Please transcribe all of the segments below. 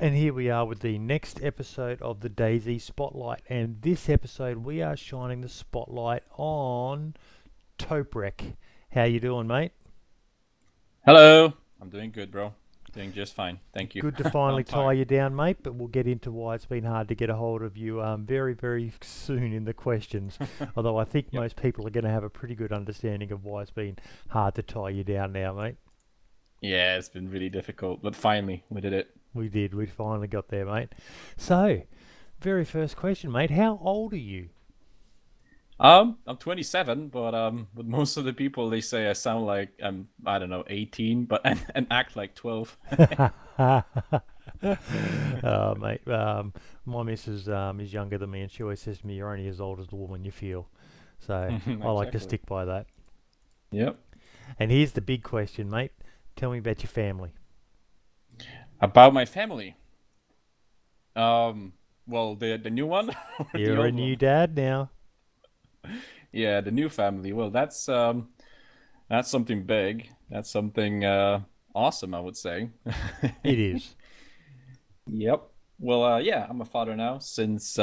And here we are with the next episode of the Dayz Spotlight. And this episode we are shining the spotlight on TopeRec. How you doing, mate? Hello. I'm doing good, bro. Doing just fine. Thank you. Good to finally I'm tie tired. you down, mate, but we'll get into why it's been hard to get a hold of you very, very soon in the questions. Although I think Yep. most people are going to have a pretty good understanding of why it's been hard to tie you down now, mate. Yeah, it's been really difficult, but finally we did it. We did. We finally got there, mate. So, very first question, mate. How old are you? I'm 27, but most of the people they say I sound like I don't know 18, but and act like 12. Oh, mate. My missus is younger than me, and she always says to me, "You're only as old as the woman you feel." So I like to Exactly. stick by that. Yep. And here's the big question, mate. Tell me about your family. About my family. Well, the new one or the You're a old new one? dad now. Yeah, the new family. Well, that's something big. That's something awesome, I would say. It is. Yep. Well, yeah, I'm a father now since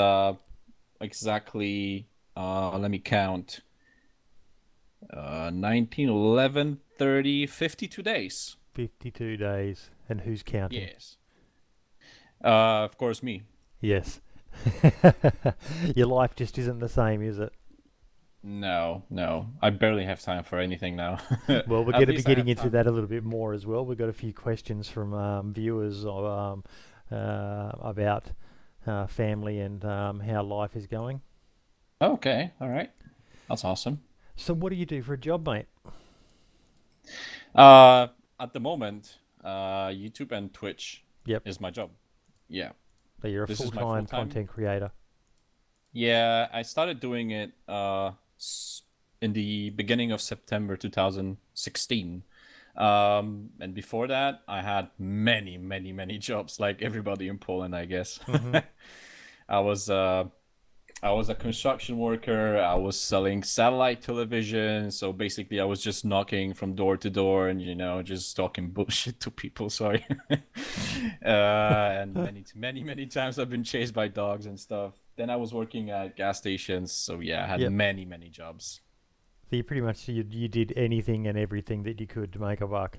exactly let me count. 19, 11, 30, 52 days. 52 days. And who's counting? Yes. Of course me. Yes. Your life just isn't the same, is it? No, no. I barely have time for anything now. Well, we're At going to be least I getting have into time. that a little bit more as well. We've got a few questions from viewers about family and how life is going. Okay, all right. That's awesome. So, what do you do for a job, mate? Uh at the moment, YouTube and Twitch Yep. is my job. Yeah. So, you're a This full is my full time time. content creator. Yeah, I started doing it in the beginning of September 2016. And before that, I had many, many, many jobs, like everybody in Poland, I guess. Hmm. I was uh, I was a construction worker. I was selling satellite television. So basically, I was just knocking from door to door and just talking bullshit to people. Sorry. And many, many times I've been chased by dogs and stuff. Then I was working at gas stations. So yeah, I had Yep. many, many jobs. So, you pretty much you did anything and everything that you could to make a buck.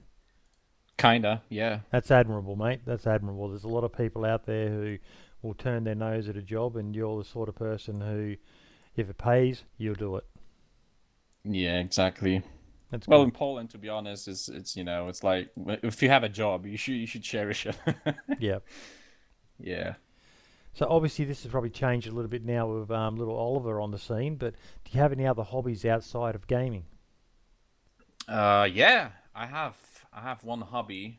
Kinda, yeah. That's admirable, mate. That's admirable. There's a lot of people out there who will turn their nose at a job, and you're the sort of person who, if it pays, you'll do it. Yeah, exactly. That's Well, good. in Poland, to be honest, it's like if you have a job, you should cherish it. Yeah. Yeah. So obviously this has probably changed a little bit now with little Oliver on the scene. But do you have any other hobbies outside of gaming? Yeah, I have one hobby,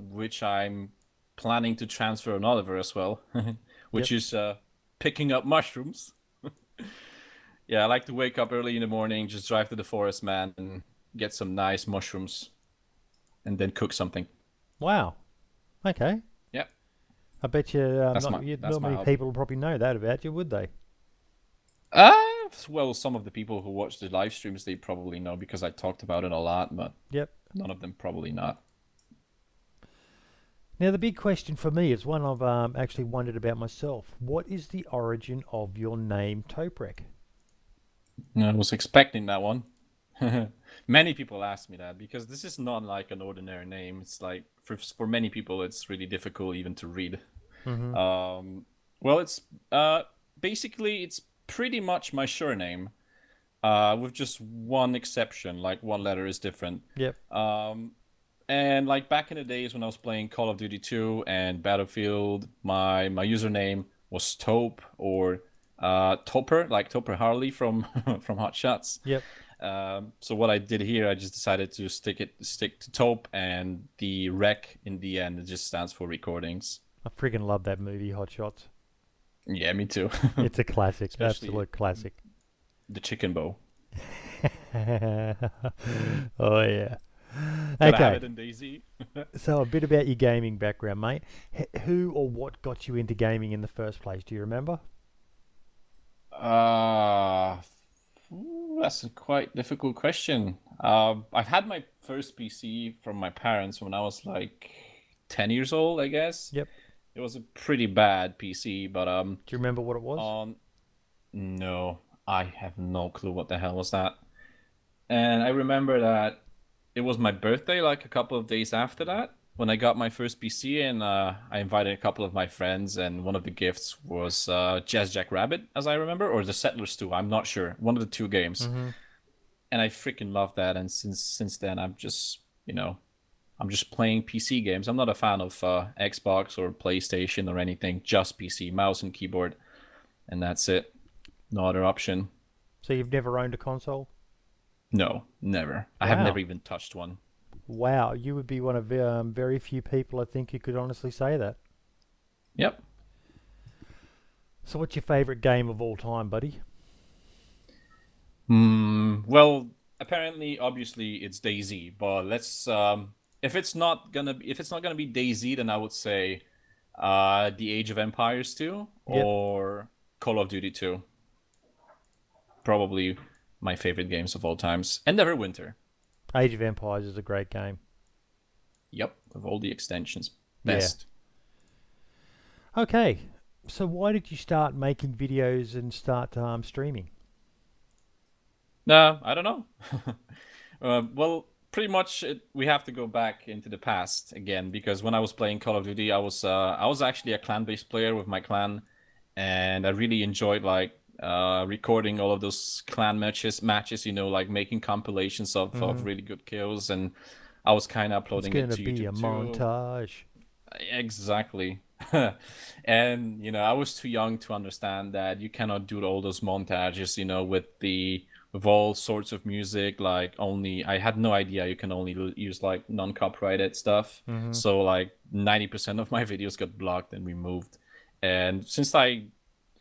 which I'm planning to transfer on Oliver as well, Yep. which is picking up mushrooms. Yeah, I like to wake up early in the morning, just drive to the forest, man, and get some nice mushrooms, and then cook something. Wow. Okay. Yeah, I bet you that's my not that's my many hobby. people will probably know that about you, would they? Uh, well, some of the people who watch the live streams, they probably know because I talked about it a lot, but Yep. none of them probably not. Now the big question for me is one I've actually wondered about myself. What is the origin of your name, Toprek? I was expecting that one. Many people ask me that because this is not like an ordinary name. It's like for many people, it's really difficult even to read. Mm-hmm. Um, well, uh basically it's pretty much my surname, with just one exception. Like one letter is different. Yep. Um, and like back in the days when I was playing Call of Duty 2 and Battlefield, my username was Taupe or Topper, like Topper Harley from from Hot Shots. Yep. So what I did here, I just decided to stick to Taupe, and the rec in the end it just stands for recordings. I friggin' love that movie, Hot Shots. Yeah, me too. It's a classic, Especially absolute classic. the chicken bow. Oh yeah. Gotta have Okay, it in Daisy. so a bit about your gaming background, mate. Who or what got you into gaming in the first place? Do you remember? Uh, that's a quite difficult question. I've had my first PC from my parents when I was like 10 years old, I guess. Yep. It was a pretty bad PC, but Do you remember what it was? on no, I have no clue what the hell was that. And I remember that it was my birthday, like a couple of days after that, when I got my first PC, and I invited a couple of my friends, and one of the gifts was Jazz Jack Rabbit, as I remember, or the Settlers 2. I'm not sure. One of the two games, Mm-hmm. and I freaking love that. And since then, I'm just playing PC games. I'm not a fan of Xbox or PlayStation or anything. Just PC, mouse and keyboard, and that's it. No other option. So you've never owned a console? No, never. I have Wow. never even touched one. Wow, you would be one of very few people I think who could honestly say that. Yep. So what's your favourite game of all time, buddy? Well, apparently, obviously, it's DayZ, but let's if it's not gonna be DayZ, then I would say The Age of Empires 2 Yep. or Call of Duty 2. Probably my favorite games of all times. And Neverwinter. Age of Empires is a great game. Yep, of all the extensions, Yeah. best. Okay, so why did you start making videos and start streaming? No, I don't know. Well, pretty much we have to go back into the past again because when I was playing Call of Duty, I was actually a clan-based player with my clan, and I really enjoyed like recording all of those clan matches, like making compilations of really good kills, and I was kind of It's uploading it gonna to be a YouTube too. montage. Exactly. And I was too young to understand that you cannot do all those montages, with all sorts of music. Like, only I had no idea you can only use like non-copyrighted stuff. Hmm. So like 90% of my videos got blocked and removed. And since I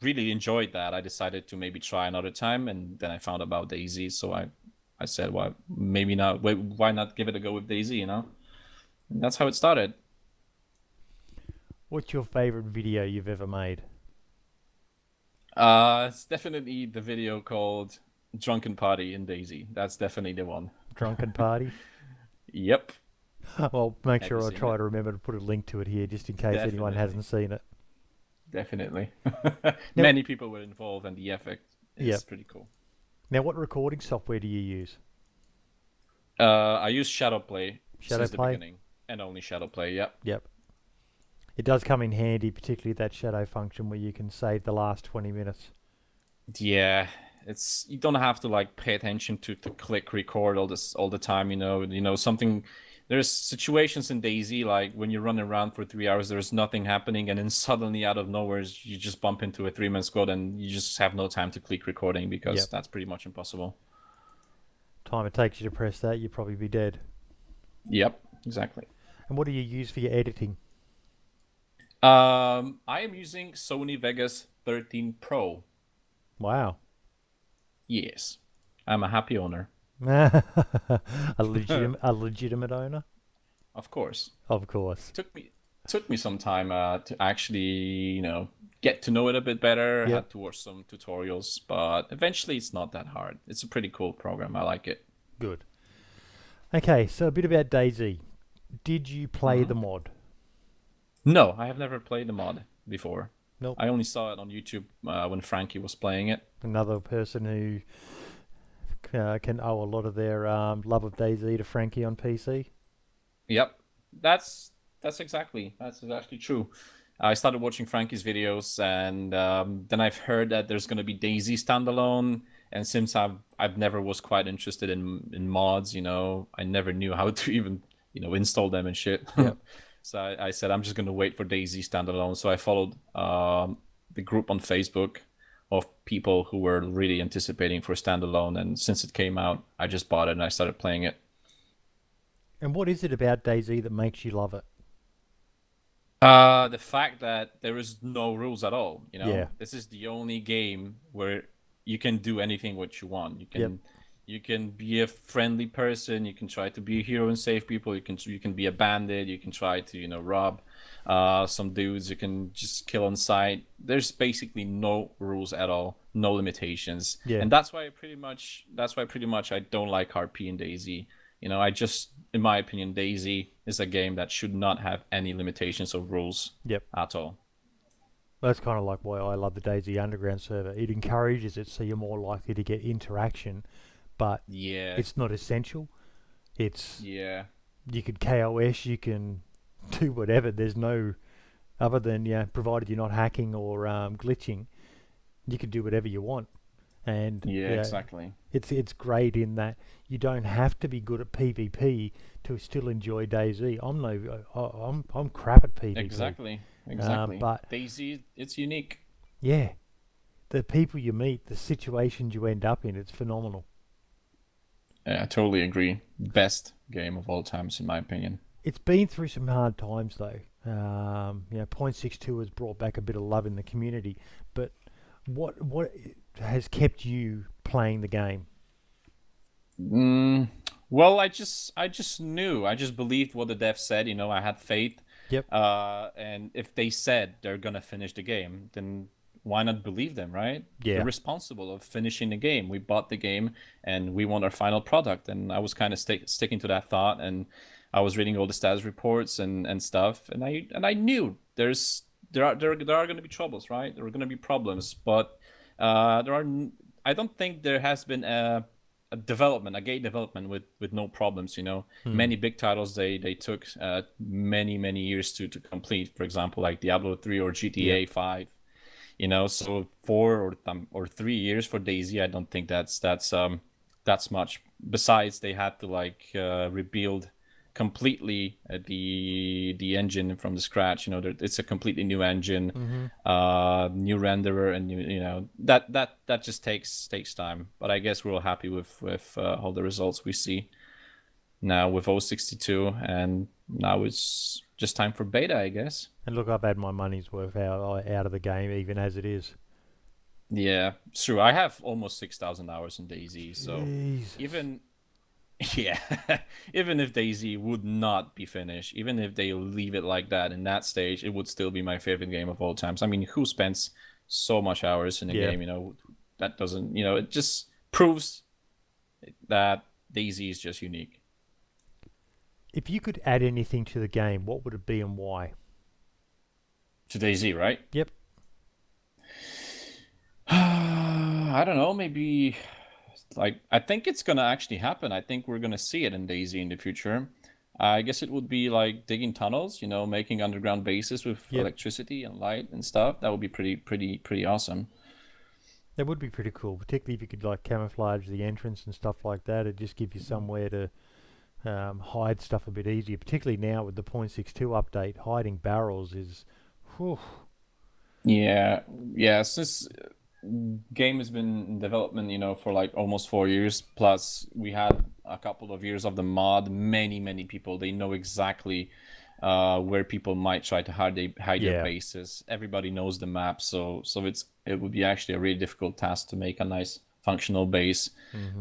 really enjoyed that, I decided to maybe try another time, and then I found about Daisy, so I said, well, maybe not. Why not give it a go with Daisy, And that's how it started. What's your favourite video you've ever made? It's definitely the video called Drunken Party in Daisy. That's definitely the one. Drunken Party? Yep. Well, make Have you sure I seen try it? to remember to put a link to it here just in case anyone Definitely. hasn't seen it. Definitely. Now, Many people were involved, and the effect yep. is pretty cool. Now, what recording software do you use? I use Shadowplay since the Shadowplay? beginning, and only Shadowplay. Yep. Yep. It does come in handy, particularly that shadow function where you can save the last 20 minutes. Yeah, it's you don't have to like pay attention to click record all the time. Something. There's situations in Daisy like when you're running around for 3 hours, there's nothing happening, and then suddenly out of nowhere you just bump into a three-man squad, and you just have no time to click recording because Yep. that's pretty much impossible. Time it takes you to press that, you'd probably be dead. Yep, exactly. And what do you use for your editing? I am using Sony Vegas 13 Pro. Wow. Yes, I'm a happy owner, A legitimate owner? of course. Of course. Took me some time to actually get to know it a bit better. I Yep. had to watch some tutorials, but eventually it's not that hard. It's a pretty cool program. I like it. Good. Okay, so a bit about Daisy. Did you play Hmm. the mod? No, I have never played the mod before. Nope. I only saw it on YouTube when Frankie was playing it. Another person who can owe a lot of their love of Daisy to Frankie on PC. Yep, that's exactly true. I started watching Frankie's videos, and then I've heard that there's gonna be Daisy standalone. And since I've never was quite interested in mods, I never knew how to even install them and shit. Yep. So I said I'm just gonna wait for Daisy standalone. So I followed the group on Facebook of people who were really anticipating for standalone, and since it came out, I just bought it and I started playing it. And what is it about Daisy that makes you love it? The fact that there is no rules at all. Yeah. This is the only game where you can do anything what you want. You Yep. can you can be a friendly person. You can try to be a hero and save people. You can be a bandit. You can try to rob some dudes. You can just kill on sight. There's basically no rules at all, no limitations, Yeah. and that's why pretty much I don't like RP and Daisy. I just in my opinion, Dayz is a game that should not have any limitations or rules Yep. at all. That's kind of like why I love the Dayz Underground server. It encourages it so you're more likely to get interaction, but Yeah, it's not essential. It's yeah, you could KOS, you can do whatever. There's no other than provided you're not hacking or glitching, you can do whatever you want. And yeah, exactly. it's great in that you don't have to be good at PvP to still enjoy Dayz. I'm crap at PvP. Exactly. But Dayz, it's unique. yeah, the people you meet, the situations you end up in, it's phenomenal. Yeah, I totally agree. Best game of all times, in my opinion. It's been through some hard times though. 0.62 has brought back a bit of love in the community. But what has kept you playing the game? Well, I just knew. I just believed what the dev said. I had faith. Yep. And if they said they're gonna finish the game, then why not believe them, right? Yeah. They're responsible of finishing the game. We bought the game and we want our final product. And I was kind of sticking to that thought. And I was reading all the status reports and stuff. And I knew there are going to be troubles, right? There are going to be problems, but I don't think there has been a game development with no problems. Many big titles they took many years to complete. For example, like Diablo 3 or GTA 5. So 4 or 3 years for Dayz, I don't think that's much. Besides, they had to rebuild completely the engine from the scratch. It's a completely new engine, new renderer, and that just takes time. But I guess we're all happy with all the results we see now with 062, and now it's just time for beta, I guess. And look, I've had my money's worth out of the game, even as it is. Yeah, it's true. I have almost 6,000 hours in Dayz, so Jesus. even if Dayz would not be finished, even if they leave it like that in that stage, it would still be my favorite game of all times. I mean, who spends so much hours in a game? That doesn't. It just proves that Dayz is just unique. If you could add anything to the game, what would it be and why? To Dayz, right? Yep. I don't know. Maybe I think it's gonna actually happen. I think we're gonna see it in Dayz in the future. I guess it would be like digging tunnels, making underground bases with electricity and light and stuff. That would be pretty awesome. That would be pretty cool, particularly if you could camouflage the entrance and stuff like that. It'd just give you somewhere to hide stuff a bit easier. Particularly now with the 0.62 update, hiding barrels is, whew. Yeah. Since game has been in development, for almost 4 years. Plus, we had a couple of years of the mod. Many people, they know exactly where people might try to hide their bases. Everybody knows the map, so it would be actually a really difficult task to make a nice functional base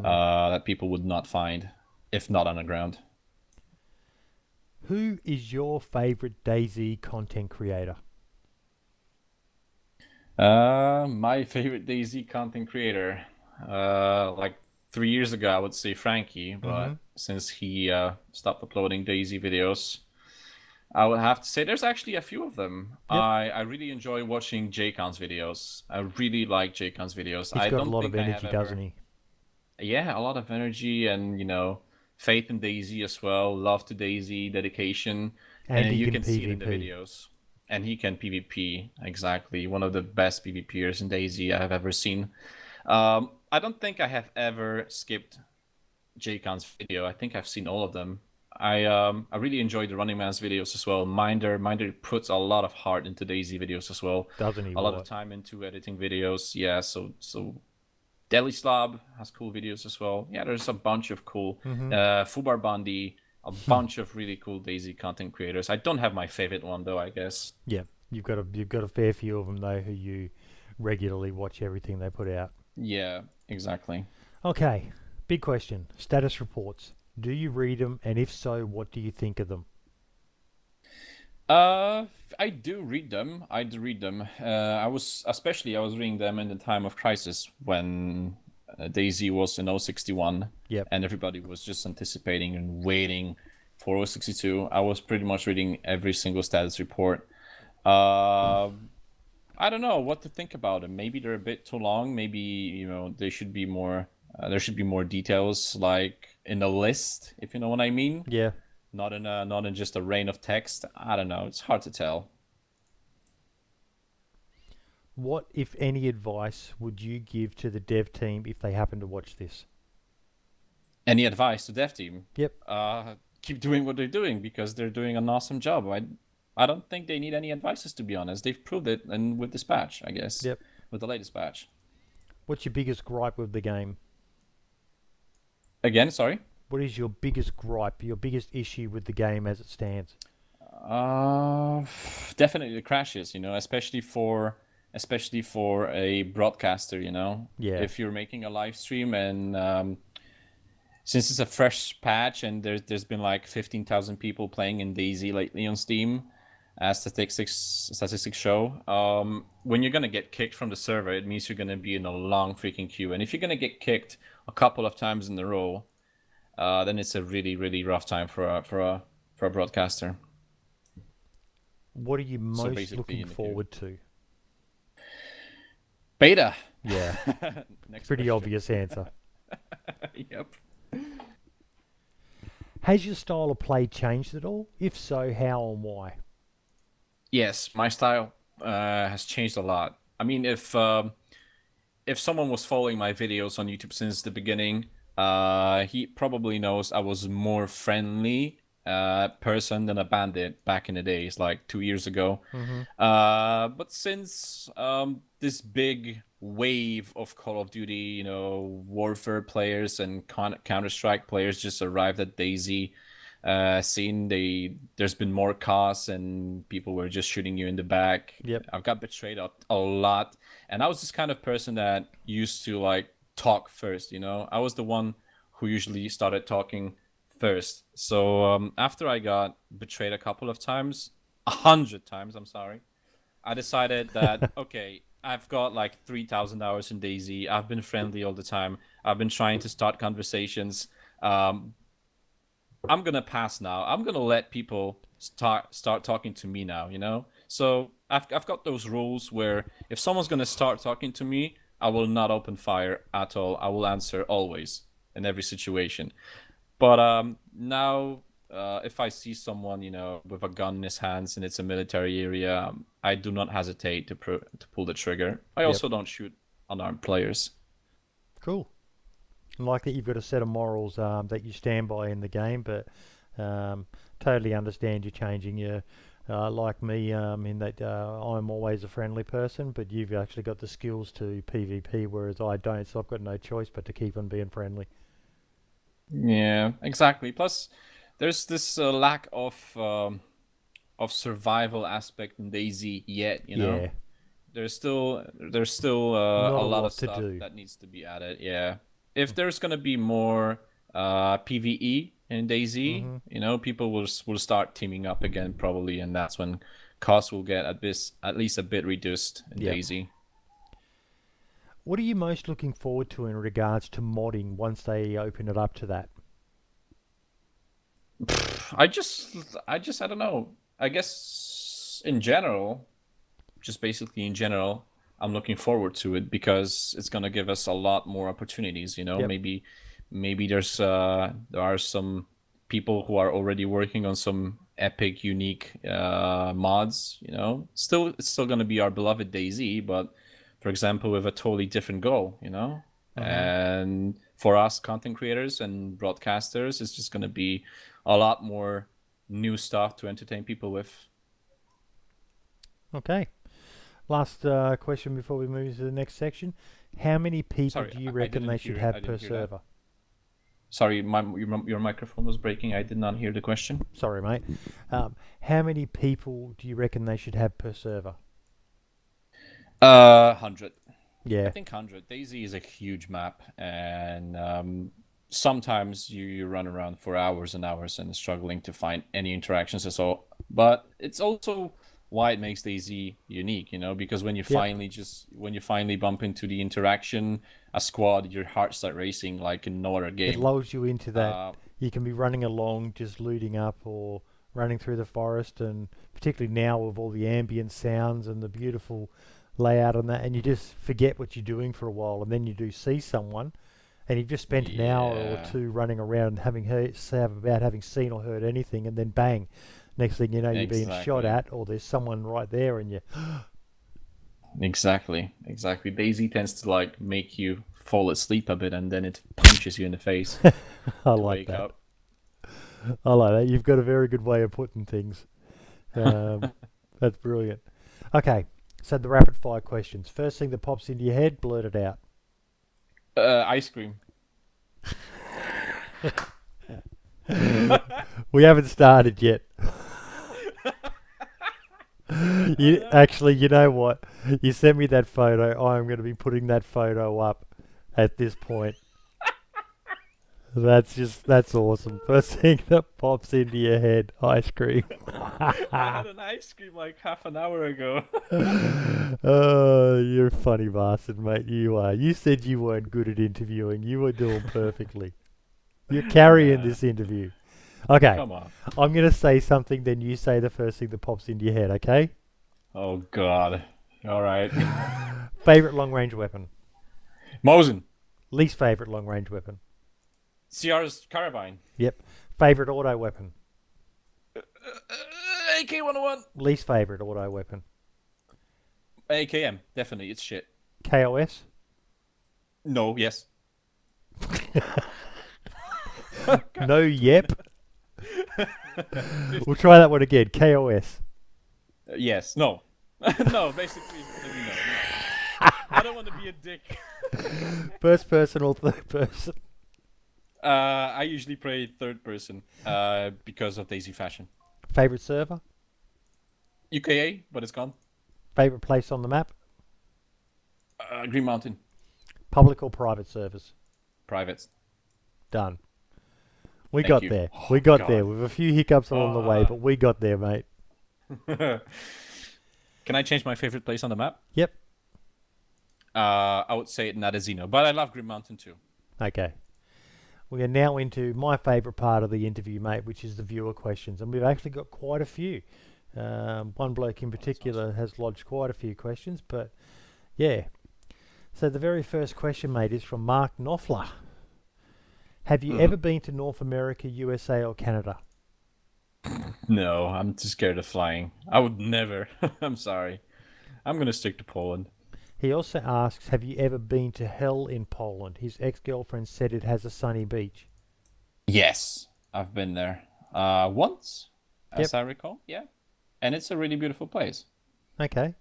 that people would not find if not underground. Who is your favorite Dayz content creator? My favorite Dayz content creator, 3 years ago, I would say Frankie, but since he stopped uploading Dayz videos, I would have to say there's actually a few of them. Yep. I really enjoy watching Jaycon's videos. I really like Jaycon's videos. He's got a lot of energy, doesn't he? Yeah, a lot of energy and, faith in Dayz as well, love to Dayz, dedication, and you can see it in the videos. And he can PvP, exactly. One of the best PvPers in Dayz I have ever seen. I don't think I have ever skipped Jaycon's video. I think I've seen all of them. I really enjoy the Running Man's videos as well. Minder puts a lot of heart into Dayz videos as well. Doesn't he? A lot of time into editing videos. Yeah, so Deli Slob has cool videos as well. Yeah, there's a bunch of cool. Fubar Bandi, a bunch of really cool Dayz content creators. I don't have my favorite one though, I guess. Yeah, you've got a fair few of them though who you regularly watch everything they put out. Yeah, exactly. Okay, big question. Status reports. Do you read them, and if so, what do you think of them? I do read them. I was reading them in the time of crisis when Dayz was in 061. Yep. And everybody was just anticipating and waiting 4062. I was pretty much reading every single status report. I don't know what to think about them. Maybe they're a bit too long. Maybe, you know, they should be more. There should be more details, like in a list, if you know what I mean. Yeah. Not in just a rain of text. I don't know. It's hard to tell. What, if any, advice would you give to the dev team if they happen to watch this? Any advice to dev team? Yep. Keep doing what they're doing because they're doing an awesome job. I don't think they need any advices, to be honest. They've proved it, and with this patch, I guess. Yep. With the latest patch. What's your biggest gripe with the game? Again, sorry? What is your biggest gripe, your biggest issue with the game as it stands? Definitely the crashes, you know, especially for a broadcaster, you know. Yeah. If you're making a live stream and since it's a fresh patch and there's been like 15,000 people playing in Dayz lately on Steam, as statistics show, when you're gonna get kicked from the server, it means you're gonna be in a long freaking queue. And if you're gonna get kicked a couple of times in a row, then it's a really, really rough time for a broadcaster. What are you most looking forward to? Beta. Yeah. Pretty obvious answer. Yep. Has your style of play changed at all? If so, how and why? Yes, my style has changed a lot. I mean, if someone was following my videos on YouTube since the beginning, he probably knows I was more friendly person than a bandit back in the days, like 2 years ago. But since this big wave of Call of Duty, you know, Warfare players and Counter-Strike players just arrived at Dayz scene, there's been more costs and people were just shooting you in the back. Yep. I've got betrayed a lot, and I was this kind of person that used to like talk first, you know. I was the one who usually started talking first. So after I got betrayed a couple of times, 100 times, I'm sorry, I decided that okay, I've got like 3,000 hours in Dayz. I've been friendly all the time. I've been trying to start conversations. I'm gonna pass now. I'm gonna let people start talking to me now, you know. So I've got those rules where if someone's gonna start talking to me, I will not open fire at all. I will answer always in every situation. But now, if I see someone, you know, with a gun in his hands and it's a military area, I do not hesitate to pull the trigger. I also don't shoot unarmed players. Cool. I like that you've got a set of morals that you stand by in the game, but totally understand you changing your. Like me, in that I'm always a friendly person, but you've actually got the skills to PvP, whereas I don't, so I've got no choice but to keep on being friendly. Yeah, exactly. Plus, there's this lack of survival aspect in Dayz yet. You know, Yeah. there's still Not a lot of to stuff do. that needs to be added. Yeah, if there's gonna be more PVE in Dayz, you know, people will start teaming up again probably, and that's when costs will get at least a bit reduced in Dayz. What are you most looking forward to in regards to modding once they open it up to that? I don't know. I guess in general, just basically in general, I'm looking forward to it because it's gonna give us a lot more opportunities. You know, maybe there are some people who are already working on some epic, unique mods. You know, it's still gonna be our beloved Dayz, but for example, with a totally different goal. You know, and for us content creators and broadcasters, it's just gonna be a lot more new stuff to entertain people with. Okay. Last question before we move to the next section. How many people do you reckon they should have per server? Sorry, your microphone was breaking. I did not hear the question. Sorry, mate. How many people do you reckon they should have per server? 100. Yeah. I think 100. Dayz is a huge map, and sometimes you run around for hours and hours and struggling to find any interactions at all. But it's also why it makes Dayz unique, you know, because when you finally bump into the interaction, a squad, your heart starts racing like in no other game. It lulls you into that you can be running along just looting up or running through the forest, and particularly now with all the ambient sounds and the beautiful layout on that, and you just forget what you're doing for a while, and then you do see someone, and you've just spent an hour or Yeah. two running around having having seen or heard anything, and then bang, next thing you know you're being shot Exactly. at, or there's someone right there, and you Exactly. Exactly. Daisy tends to like make you fall asleep a bit, and then it punches you in the face I to like wake that. up. I like that. You've got a very good way of putting things. Um, that's brilliant. Okay, so the rapid fire questions. First thing that pops into your head, blurt it out. Ice cream. We haven't started yet. You know what? You sent me that photo. I'm going to be putting that photo up at this point. That's awesome. First thing that pops into your head, ice cream. I had an ice cream like half an hour ago. Oh, you're a funny bastard, mate. You are. You said you weren't good at interviewing. You were doing perfectly. You're carrying Nah, this interview. Okay, come on. I'm going to say something, then you say the first thing that pops into your head, okay? Oh God. All right. Favorite long range weapon? Mosin. Least favorite long range weapon? Ciara's Carabine. Yep. Favorite auto weapon? AK-101. Least favorite auto weapon? AKM. Definitely. It's shit. KOS? No. Yes. No, yep. We'll try that one again. KOS. Yes. No. No. Basically, maybe no. No. I don't want to be a dick. First person or third person? I usually play third person because of Daisy Fashion. Favorite server? UKA, but it's gone. Favorite place on the map? Green Mountain. Public or private servers? Privates. Done. We Thank got you. there. Oh, We got God. there with a few hiccups along the way, but we got there, mate. Can I change my favorite place on the map? Yep. I would say Nadezino, but I love Green Mountain too. Okay. We are now into my favourite part of the interview, mate, which is the viewer questions. And we've actually got quite a few. One bloke in particular has lodged quite a few questions, but yeah. So the very first question, mate, is from MarkKnopfler. Have you ever been to North America, USA, or Canada? No, I'm too scared of flying. I would never. I'm sorry. I'm going to stick to Poland. He also asks, have you ever been to hell in Poland? His ex-girlfriend said it has a sunny beach. Yes, I've been there. Once, as Yep. I recall. Yeah. And it's a really beautiful place. Okay.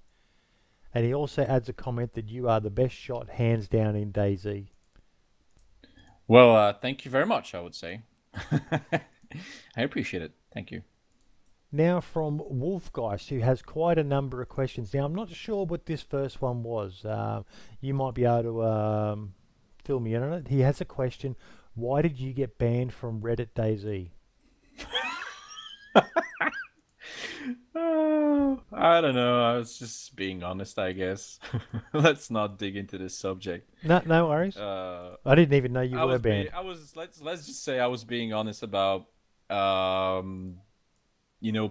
And he also adds a comment that you are the best shot hands down in DayZ. Well, thank you very much, I would say. I appreciate it. Thank you. Now from Wolfgeist, who has quite a number of questions. Now I'm not sure what this first one was. You might be able to fill me in on it. He has a question. Why did you get banned from Reddit DayZ? I don't know. I was just being honest, I guess. Let's not dig into this subject. No worries. I didn't even know you were banned. Let's just say I was being honest about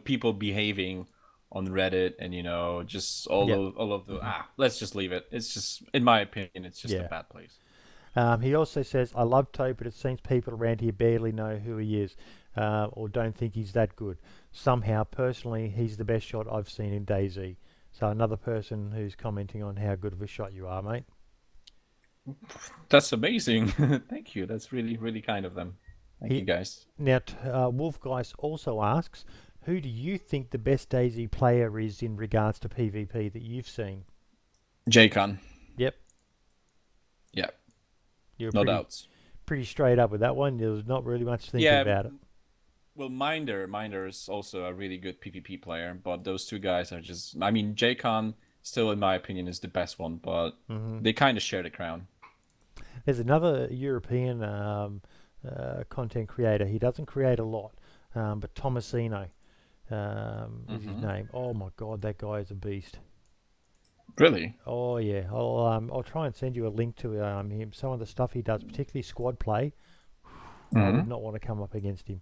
people behaving on Reddit and just all of the let's just leave it. It's just, in my opinion, it's just a bad place. He also says, I love Tope, but it seems people around here barely know who he is or don't think he's that good. Somehow, personally, he's the best shot I've seen in DayZ. So another person who's commenting on how good of a shot you are, mate. That's amazing. Thank you. That's really, really kind of them. Thank you, guys. Now, Wolfgeist also asks, who do you think the best DayZ player is in regards to PvP that you've seen? Jaycon. Yep. Yeah. You're No doubts. Pretty straight up with that one. There's not really much thinking about it. Well, Minder is also a really good PvP player, but those two guys are just... I mean, Jaycon, still, in my opinion, is the best one, but they kind of share the crown. There's another European content creator. He doesn't create a lot, but Tomasino is his name. Oh, my God, that guy is a beast. Really? Oh, yeah. I'll try and send you a link to him. Some of the stuff he does, particularly squad play. I would Mm-hmm. not want to come up against him.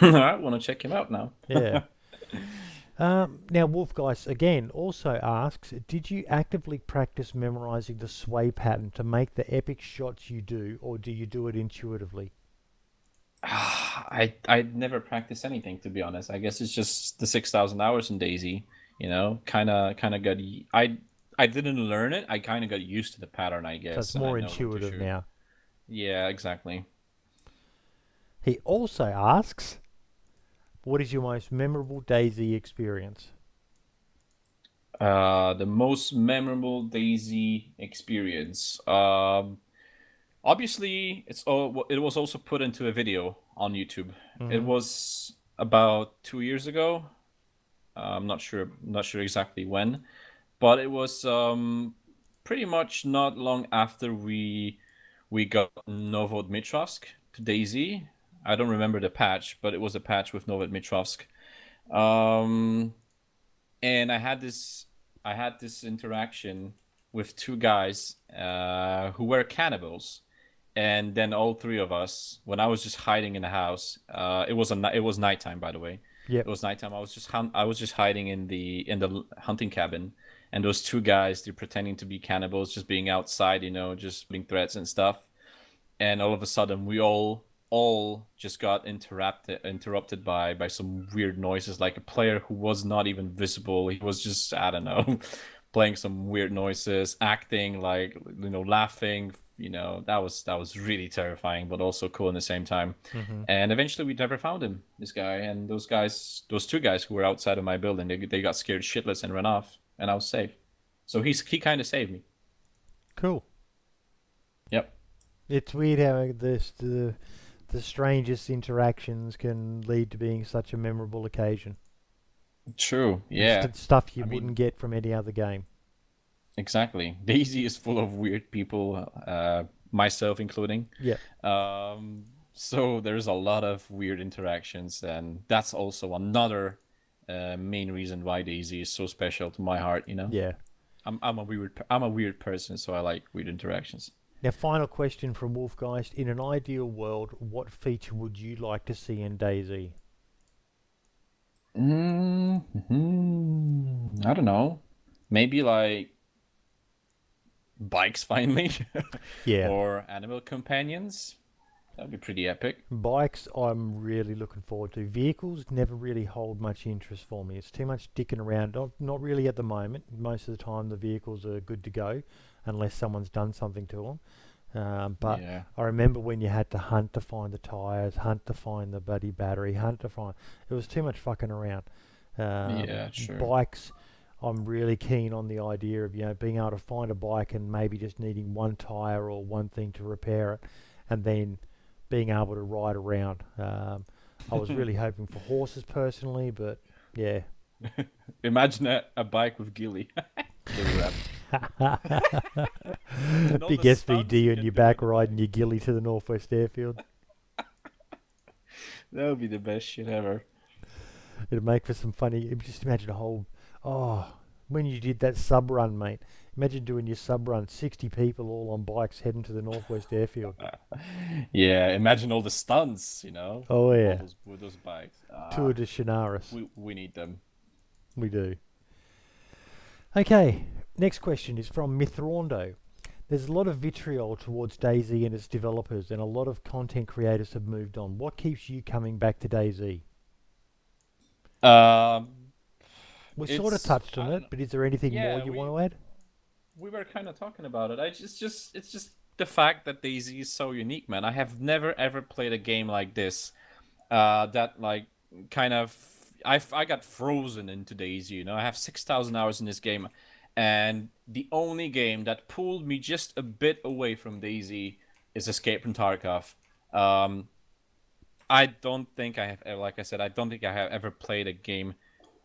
I want to check him out now. Yeah. Now, Wolfgeist again also asks, did you actively practice memorizing the sway pattern to make the epic shots you do, or do you do it intuitively? I never practiced anything, to be honest. I guess it's just the 6,000 hours in Daisy. Kind of got. I didn't learn it. I kind of got used to the pattern, I So it's guess, and I more know when to intuitive shoot. now. Yeah, exactly. He also asks, what is your most memorable Daisy experience? The most memorable Daisy experience. Obviously, it was also put into a video on YouTube. It Mm-hmm. was about 2 years ago. I'm not sure exactly when, but it was pretty much not long after we got Novodmitrovsk to Daisy. I don't remember the patch, but it was a patch with Novodmitrovsk. Um, and I had this interaction with two guys who were cannibals, and then all three of us, when I was just hiding in the house, it was nighttime, by the way. Yep. It was nighttime. I was just hiding in the hunting cabin, and those two guys, they're pretending to be cannibals, just being outside, just putting threats and stuff. And all of a sudden, we all just got interrupted by some weird noises, like a player who was not even visible. He was just, I don't know, playing some weird noises, acting like, laughing. That was really terrifying, but also cool in the same time. Mm-hmm. And eventually, we never found him. This guy and those two guys who were outside of my building, they got scared shitless and ran off, and I was safe. So he kind of saved me. Cool. Yep. It's weird how the strangest interactions can lead to being such a memorable occasion. True. Yeah. Stuff you I mean, wouldn't get from any other game. exactly. Daisy is full of weird people, myself including. Yeah. So there's a lot of weird interactions, and that's also another main reason why Daisy is so special to my heart. Yeah. I'm a weird person, so I like weird interactions. Now, final question from Wolfgeist. In an ideal world, what feature would you like to see in Daisy? I don't know. Maybe like bikes finally, Yeah. or animal companions. That'd be pretty epic. Bikes, I'm really looking forward to. Vehicles never really hold much interest for me. It's too much dicking around. Not really at the moment. Most of the time, the vehicles are good to go, unless someone's done something to them. But Yeah. I remember when you had to hunt to find the tyres, hunt to find the bloody battery, hunt to find. It was too much fucking around. Yeah, sure. Bikes, I'm really keen on the idea of being able to find a bike and maybe just needing one tyre or one thing to repair it, and then being able to ride around. I was really hoping for horses personally, but yeah. Imagine a bike with ghillie. Ghillie wrap. And all Big the stunts you SVD on can your do back with the riding bike. your ghillie to the Northwest Airfield. That would be the best shit ever. It'd make for some funny. Just imagine a whole. Oh, when you did that sub run, mate. Imagine doing your sub run, 60 people all on bikes heading to the Northwest Airfield. Yeah, imagine all the stunts, Oh with all yeah, those bikes. Tour de Chinaris. We need them. We do. Okay, next question is from Mithrondo. There's a lot of vitriol towards DayZ and its developers, and a lot of content creators have moved on. What keeps you coming back to DayZ? Um, We sort of touched I on don't it, know. but is there anything more Yeah, you we want to add? we were kind of talking about it. It's just the fact that Daisy is so unique, man. I have never ever played a game like this. That like kind of I got frozen into Daisy. I have 6,000 hours in this game, and the only game that pulled me just a bit away from Daisy is Escape from Tarkov. Um, I don't think I have, like I said, I don't think I have ever played a game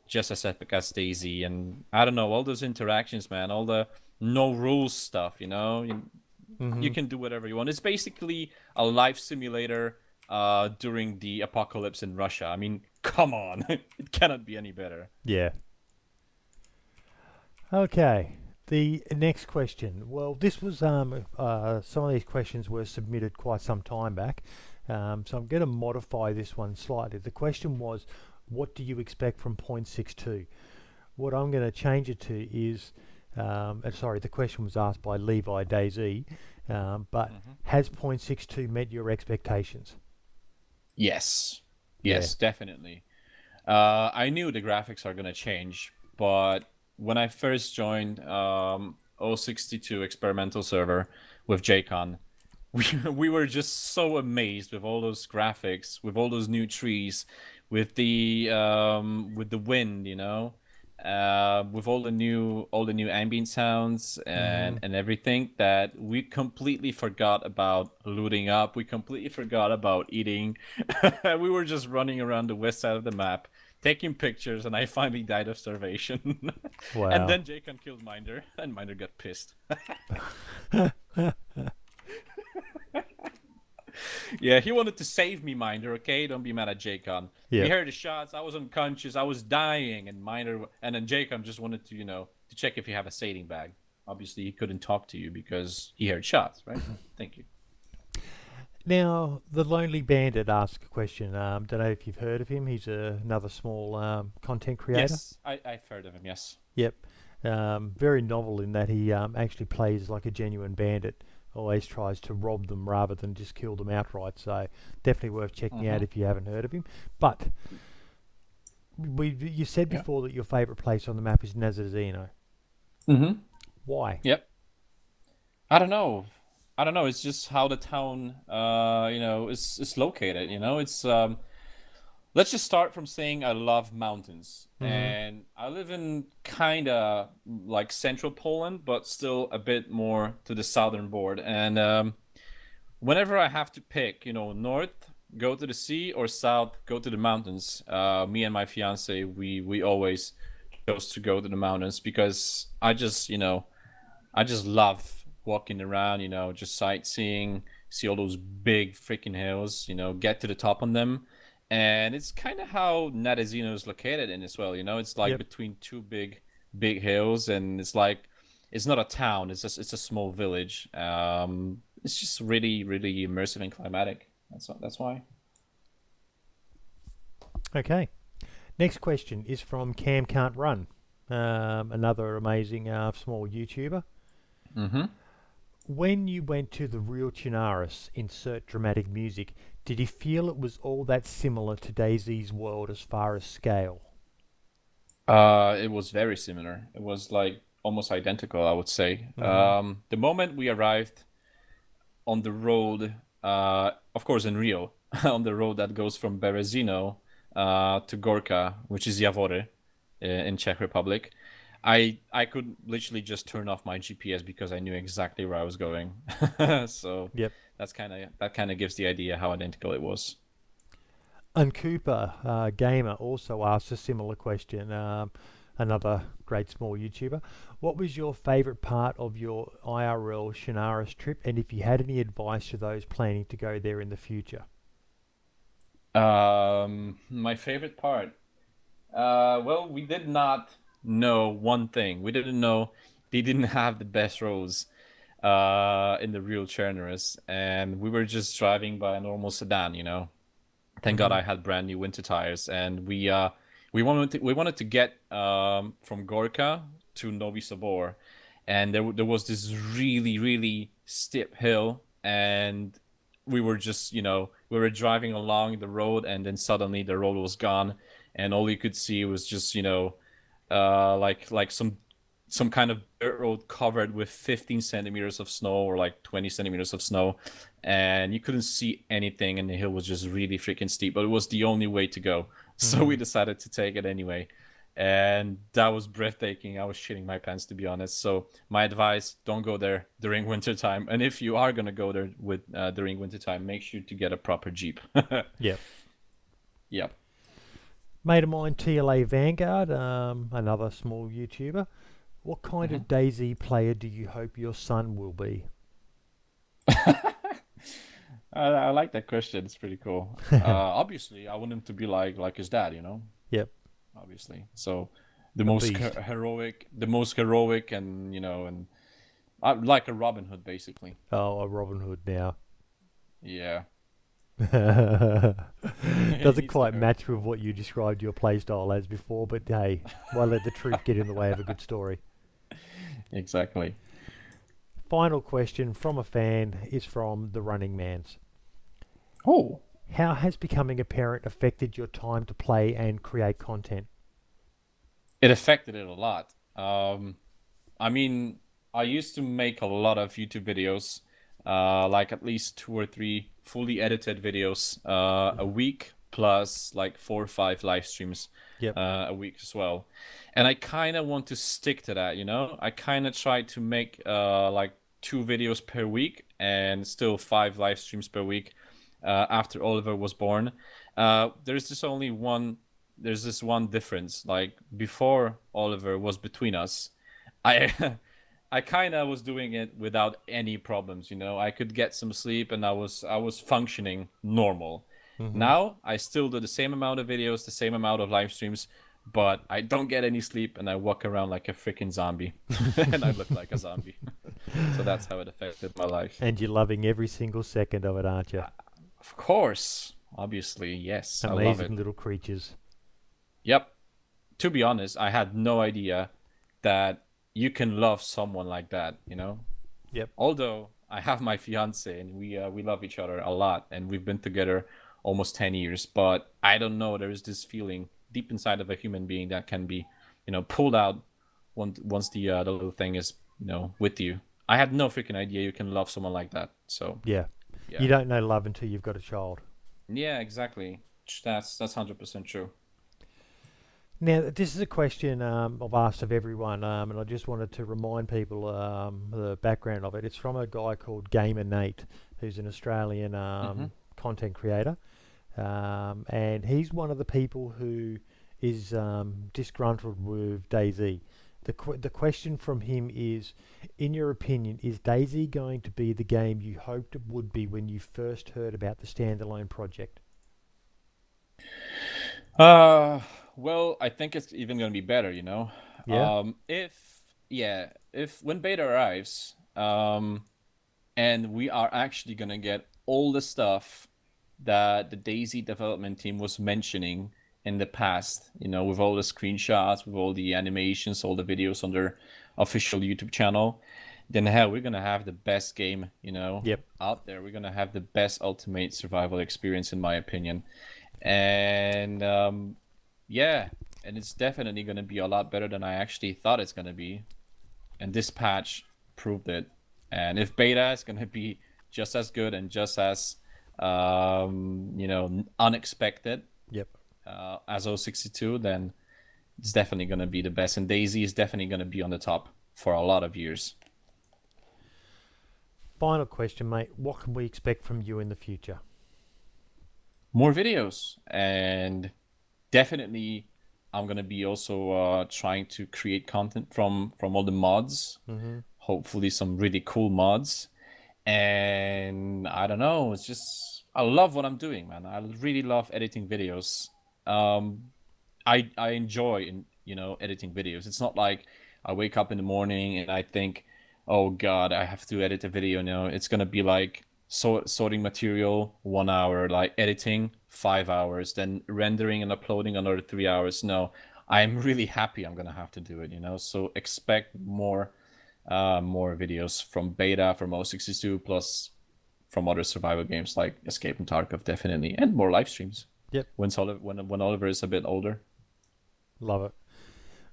just as epic as Daisy. And I don't know, all those interactions, man, all the no rules stuff, you Mm-hmm. can do whatever you want. It's basically a life simulator during the apocalypse in Russia. I mean, come on. It cannot be any better. Yeah. Okay. The next question. Well, this was some of these questions were submitted quite some time back. So I'm going to modify this one slightly. The question was, what do you expect from 0.62? What I'm going to change it to is, sorry, the question was asked by Levi Dayz, but has 0.62 met your expectations? Yes. Yeah. Yes, definitely. I knew the graphics are going to change, but when I first joined 062 experimental server with Johan, we were just so amazed with all those graphics, with all those new trees, with the wind, you know, with all the new ambient sounds and everything, that we completely forgot about looting up. We completely forgot about eating. We were just running around the west side of the map, taking pictures, and I finally died of starvation. Wow. And then Johan killed Minder, and Minder got pissed. Yeah, he wanted to save me, Minder. Okay, don't be mad at Johan. Yeah. We heard the shots. I was unconscious. I was dying, and then Johan just wanted to, to check if you have a saving bag. Obviously, he couldn't talk to you because he heard shots, right? Thank you. Now, the Lonely Bandit asked a question. Don't know if you've heard of him. He's another small content creator. Yes, I've heard of him. Yes. Yep. Very novel in that he actually plays like a genuine bandit. Always tries to rob them rather than just kill them outright. So definitely worth checking out if you haven't heard of him. But you said before that your favourite place on the map is Nazareno. Mm-hmm. Why? Yep. I don't know. It's just how the town, is located. It's let's just start from saying I love mountains, and I live in kind of like central Poland, but still a bit more to the southern border. And whenever I have to pick, north, go to the sea, or south, go to the mountains, me and my fiance, we always chose to go to the mountains because I just love walking around, just sightseeing, see all those big freaking hills, get to the top on them. And it's kind of how Nazareno is located in as well, it's like between two big hills, and it's like, it's not a town, it's a small village. It's just really, really immersive and climatic. That's why. Okay. Next question is from Kane Cant Run, another amazing small YouTuber. When you went to the real Chernarus, insert dramatic music, did you feel it was all that similar to Dayz's world as far as scale? It was very similar. It was like almost identical, I would say. The moment we arrived on the road, of course in Rio, on the road that goes from Berezino to Gorka, which is Javory in Czech Republic, I could literally just turn off my GPS because I knew exactly where I was going. So that kind of gives the idea how identical it was. And Cooper Gamer also asked a similar question. Another great small YouTuber. What was your favourite part of your IRL Chernarus trip, and if you had any advice to those planning to go there in the future? My favorite part. Well, we did not know one thing. We didn't know they didn't have the best roads in the real Chernarus, and we were just driving by a normal sedan. Thank God I had brand new winter tires, and we wanted to get from Gorka to Novi Sobor, and there was this really, really steep hill, and we were just we were driving along the road, and then suddenly the road was gone, and all you could see was just like some kind of dirt road covered with 15 centimeters of snow, or like 20 centimeters of snow, and you couldn't see anything, and the hill was just really freaking steep, but it was the only way to go. So we decided to take it anyway, and that was breathtaking. I was shitting my pants, to be honest. So my advice, don't go there during winter time, and if you are going to go there during winter time, make sure to get a proper Jeep. Yep. Mate of mine, TLA Vanguard, another small YouTuber. What kind of Dayz player do you hope your son will be? I like that question. It's pretty cool. Obviously, I want him to be like his dad, Yep. Obviously. So the most heroic, and and like a Robin Hood, basically. Oh, a Robin Hood now. Yeah. It Doesn't needs to quite hurt. match with what you described your playstyle as before, but hey, why let the truth get in the way of a good story? Exactly. Final question from a fan is from the Running Man's. Oh, How has becoming a parent affected your time to play and create content? it affected it a lot. I mean, I used to make a lot of YouTube videos, like at least 2 or 3 fully edited videos a week, plus like 4 or 5 live streams Yep. a week as well. And I kind of want to stick to that, you know? I kind of try to make like 2 videos per week and still 5 live streams per week after Oliver was born. There's just only one. There's this one difference. Like before Oliver was between us, I I kind of was doing it without any problems, you know. I could get some sleep and I was functioning normal. Mm-hmm. Now I still do the same amount of videos, the same amount of live streams, but I don't get any sleep and I walk around like a freaking zombie. And I look like a zombie. So that's how it affected my life. And you're loving every single second of it, aren't you? Of course, obviously, yes, I love it. Amazing little creatures. Yep. To be honest, I had no idea that you can love someone like that, you know? Yep. Although I have my fiance and we love each other a lot and we've been together almost 10 years, but I don't know, there is this feeling deep inside of a human being that can be, pulled out once the little thing is, with you. I had no freaking idea you can love someone like that. So, Yeah. yeah. You don't know love until you've got a child. Yeah, exactly. That's 100% true. Now, this is a question I've asked of everyone, and I just wanted to remind people the background of it. It's from a guy called Gamer Nate, who's an Australian Hmm. content creator, and he's one of the people who is disgruntled with DayZ. The question from him is, in your opinion, is DayZ going to be the game you hoped it would be when you first heard about the standalone project? Uh, well, I think it's even gonna be better, you know. Yeah. If when beta arrives, and we are actually gonna get all the stuff that the Daisy development team was mentioning in the past, with all the screenshots, with all the animations, all the videos on their official YouTube channel, then hell, we're gonna have the best game, Yep. out there. We're gonna have the best ultimate survival experience, in my opinion. And yeah, and it's definitely gonna be a lot better than I actually thought it's gonna be. And this patch proved it. And if beta is gonna be just as good and just as unexpected Yep. as 062, then it's definitely gonna be the best. And Daisy is definitely gonna be on the top for a lot of years. Final question, mate. What can we expect from you in the future? More videos, and definitely I'm gonna be also trying to create content from all the mods. Mm-hmm. Hopefully some really cool mods. And I don't know, it's just I love what I'm doing, man. I really love editing videos. I enjoy editing videos. It's not like I wake up in the morning and I think, oh god, I have to edit a video. No, it's gonna be like sorting material 1 hour, like editing 5 hours, then rendering and uploading another 3 hours. No, I'm really happy I'm gonna have to do it. So expect more videos from beta, from 062, plus from other survival games like Escape from Tarkov, definitely, and more live streams. Yep. When Oliver is a bit older. Love it.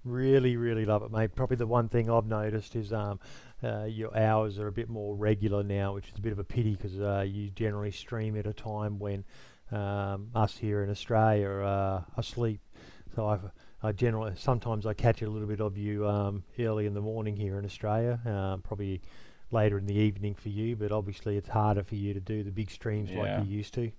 Really, really love it, mate. Probably the one thing I've noticed is your hours are a bit more regular now, which is a bit of a pity because you generally stream at a time when us here in Australia are asleep. So I generally sometimes I catch a little bit of you early in the morning here in Australia, probably later in the evening for you, but obviously it's harder for you to do the big streams like Yeah, you used to.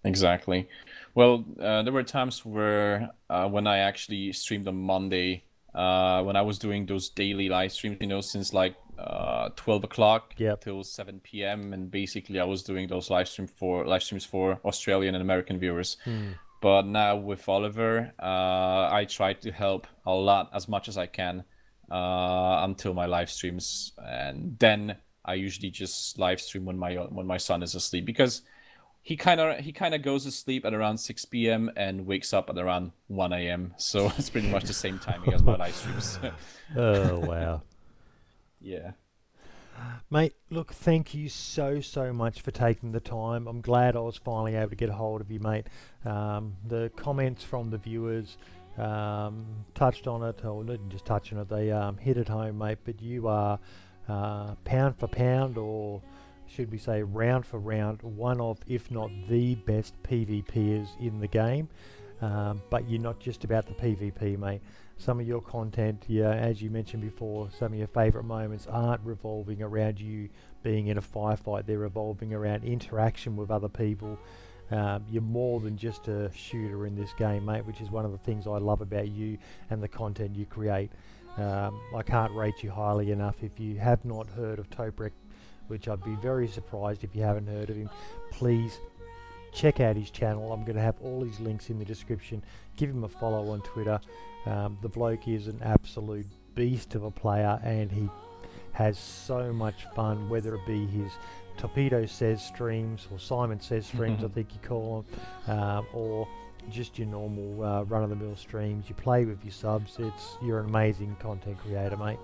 exactly. Well, there were times where when I actually streamed on Monday, when I was doing those daily live streams, since like 12 o'clock Yep. till 7 p.m. And basically I was doing those live streams for Australian and American viewers. Hmm. But now with Oliver, I try to help a lot as much as I can until my live streams, and then I usually just live stream when my son is asleep, because he kind of goes to sleep at around 6 p.m. and wakes up at around 1 a.m. So it's pretty much the same timing as my live streams. Oh, wow. Yeah. Mate, look, thank you so much for taking the time. I'm glad I was finally able to get a hold of you, mate. The comments from the viewers touched on it, or didn't just touch on it, they hit it home, mate. But you are pound for pound, or should we say round for round, one of, if not the best PvPers in the game. But you're not just about the PvP, mate. Some of your content, yeah, as you mentioned before, some of your favourite moments aren't revolving around you being in a firefight. They're revolving around interaction with other people. You're more than just a shooter in this game, mate, which is one of the things I love about you and the content you create. I can't rate you highly enough. If you have not heard of TopeRec, which I'd be very surprised if you haven't heard of him, please check out his channel. I'm going to have all his links in the description. Give him a follow on Twitter. The bloke is an absolute beast of a player, and he has so much fun, whether it be his Torpedo Says streams, or Simon Says streams, I think you call them, or just your normal run-of-the-mill streams. You play with your subs. You're an amazing content creator, mate.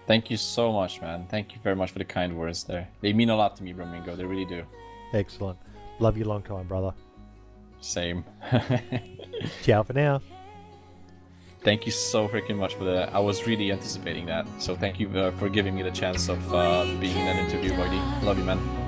Thank you so much, man. Thank you very much for the kind words there. They mean a lot to me, Bromingo. They really do. Excellent. Love you long time, brother. Same. Ciao for now. Thank you so freaking much for that. I was really anticipating that. So thank you for giving me the chance of being in an interview, buddy. Love you, man.